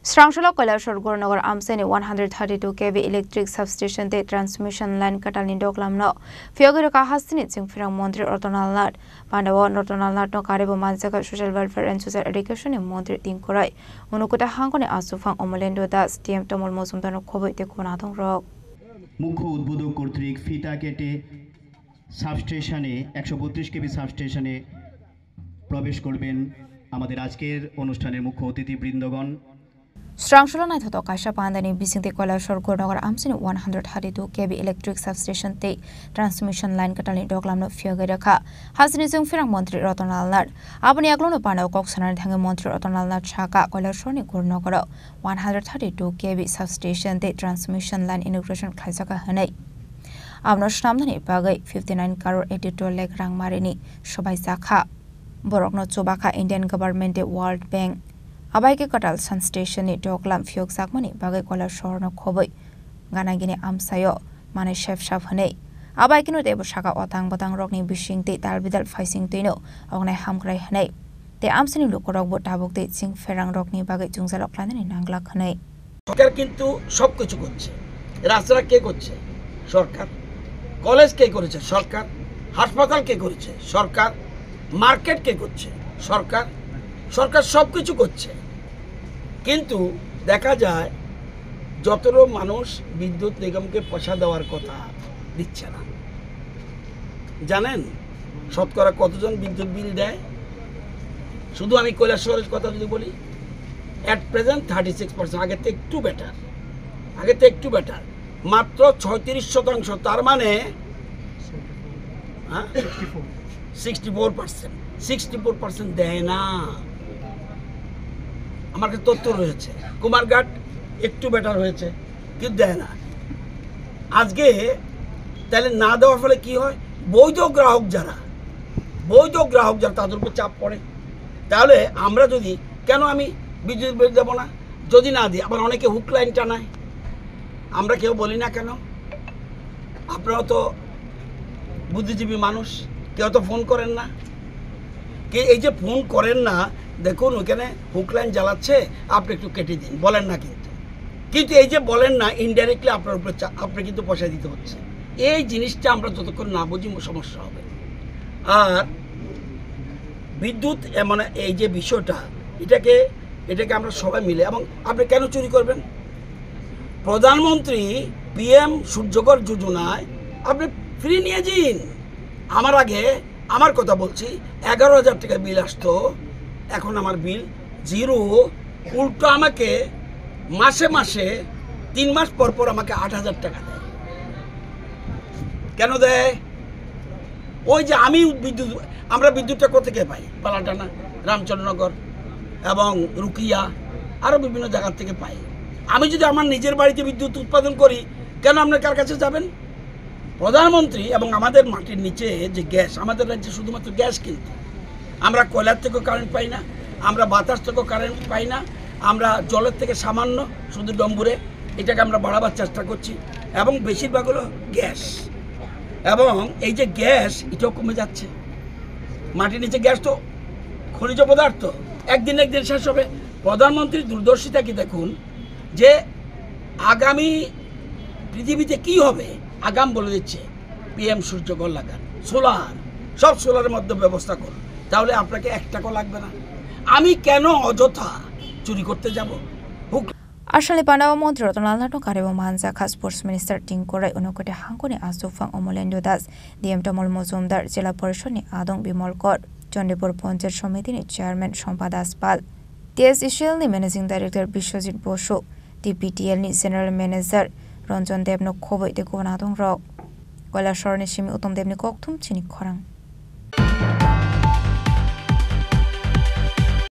Srangshalo Kailashwar Gornagar Amseni 132 kV electric substation te transmission line katalin doklamno Fiogiro Kahasini Singfirang Montri Ortonalnat Pandawa Nortonalnat no Karibu Mansaka Social Welfare and Social Education in Montri Tinkurai Unukuta Hangoni Asufang Omolendo Das TM Tomol Mosumdano Kobo Tekunatong Rock মুখ্য উদ্বোধক কর্তৃক ফিতা কেটে সাবস্টেশনে 132 KV সাবস্টেশনে প্রবেশ করবেন আমাদের আজকের অনুষ্ঠানের মুখ্য অতিথি বৃন্দগণ Srangshalo Naithoto Kaisha Pandani Bisingte Kailashwar Gornagar Amseni 132 kV electric substation te transmission line katalin doklamno Fiogiro Kha Hasini Singfirang Montri Ortonalnat Abani Aglono Pandaw Koksanar Thange Montri Ortonalnat Chaka Kailashwar ni Gornagar 132 kV substation te transmission line inauguration khaisaka hanai Amno Shnamdani Bagai 59 crore 82 lakh rang marini Shobai Sakha Borokno Chobakha Indian government World Bank Abai Katal Sun Station ni Doklam Fiog Sakmani Bagai Kailashwar no Khoboi Ganagini Amsayo Mane Chef Shaf Hanei Abai Kino Debo Shaka Otang Botang Rokni Bishing Te Talbidal Faising Tino Ogne Hamkrai Hanei Te Amseni Lukorok Botabok Te Sing Ferang Rokni Bagai Jungzalok Landani Nanglak Hanei সরকার কিন্তু সবকিছু করছে রাস্তা কে করছে সরকার college কে করেছে সরকার হাসপাতাল কে করেছে সরকার market কে করছে সরকার সরকার সবকিছু করছে কিন্তু দেখা যায় যতটা মানুষ বিদ্যুৎ নিগমকে পয়সা দেওয়ার কথা দিচ্ছে না জানেন শতকরা কতজন বিদ্যুৎ বিল দেয় শুধু আমি কৈলাসহরের কথা যদি বলি at present 36% আগে থেকে একটু বেটার মাত্র 36% তার মানে 64% দেয় না আমার কাছে তথ্য রয়েছে কুমারঘাট একটু বেটার হয়েছে কিন্তু দেয় না আজকে তাহলে না দেওয়ার ফলে কি হয় বৈধ গ্রাহক যারা তাদের উপর চাপ পড়ে তাহলে আমরা যদি কেন আমি বিদ্যুৎ বিল দেবো না যদি না দিই আবার অনেকে হুক লাইন টানায় আমরা কেউ বলি না কেন আপনারা তো বুদ্ধিজীবী মানুষ কেউ তো ফোন করেন না কে এই যে ফোন করেন না দেখুন ওখানে হুক লাইন জ্বালাচ্ছে আপনি একটু কেটে দিন বলেন না কিন্তু এই যে বলেন না ইনডাইরেক্টলি আপনার উপরে আপনি কিন্তু পয়সা দিতে হচ্ছে এই জিনিসটা আমরা যতক্ষণ না বুঝি সমস্যা হবে আর বিদ্যুৎ মানে এই যে বিষয়টা এটাকে আমরা সবাই মিলে এবং আপনি কেন চুরি করবেন প্রধানমন্ত্রী পিএম সূর্যঘর যোজনায় আপনি ফ্রি নিয়ে যান আমার আগে আমার কথা বলছি 11,000 টাকা বিল আসতো এখন আমার বিল 0 উল্টো আমাকে মাসে 3 মাস পর আমাকে 8,000 টাকা দেয় কেন দেয় ওই যে আমি আমরা বিদ্যুৎটা কোথা থেকে পাই পালাটানা রামচন্দ্রনগর এবং রুকিয়া আরও বিভিন্ন জায়গা থেকে পাই আমি যদি আমার নিজের বাড়িতে বিদ্যুৎ উৎপাদন করি কেন আপনার কার কাছে যাবেন প্রধানমন্ত্রী এবং আমাদের মাটির নিচে যে গ্যাস আমাদের রাজ্যে শুধুমাত্র গ্যাস কিনতে আমরা কয়লার থেকেও কারেন্ট পাই না আমরা বাতাস থেকেও কারেন্ট পাই না আমরা জলের থেকে সামান্য শুধু ডম্বুরে এটাকে আমরা বাড়াবার চেষ্টা করছি এবং বেশিরভাগ হলো গ্যাস এবং এই যে গ্যাস এটাও কমে যাচ্ছে মাটির নিচে গ্যাস তো খনিজ পদার্থ একদিন শেষ হবে প্রধানমন্ত্রীর দূরদর্শিতা কি দেখুন যে আগামী পৃথিবীতে কি হবে আগাম বলে দিচ্ছে পিএম সূর্যঘর লাগান সব সোলারের মধ্যে ব্যবস্থা করুন তাহলে আপনাকে 1 টাকাও লাগবে না আমি কেন অযথা চুরি করতে যাব Asali Pandawa Montri Ortonalnat Karibu Mansaka Sports Minister Tinkurai Unukote Hangoni Asufang Omolendo Das DM Tomol Mozumdar Jela Porishod ni Adong Bimol Kor Jondipur Panchayat Samiti ni Chairman Shompa Das Pal TSECL ni Managing Director Bishwajit Bosho TPTL ni General Manager Ranjan Dev no Khoboi Tekunatong Rock Kailashwar ni Shimi Uttom Dev ni Kokthum Chini Khorang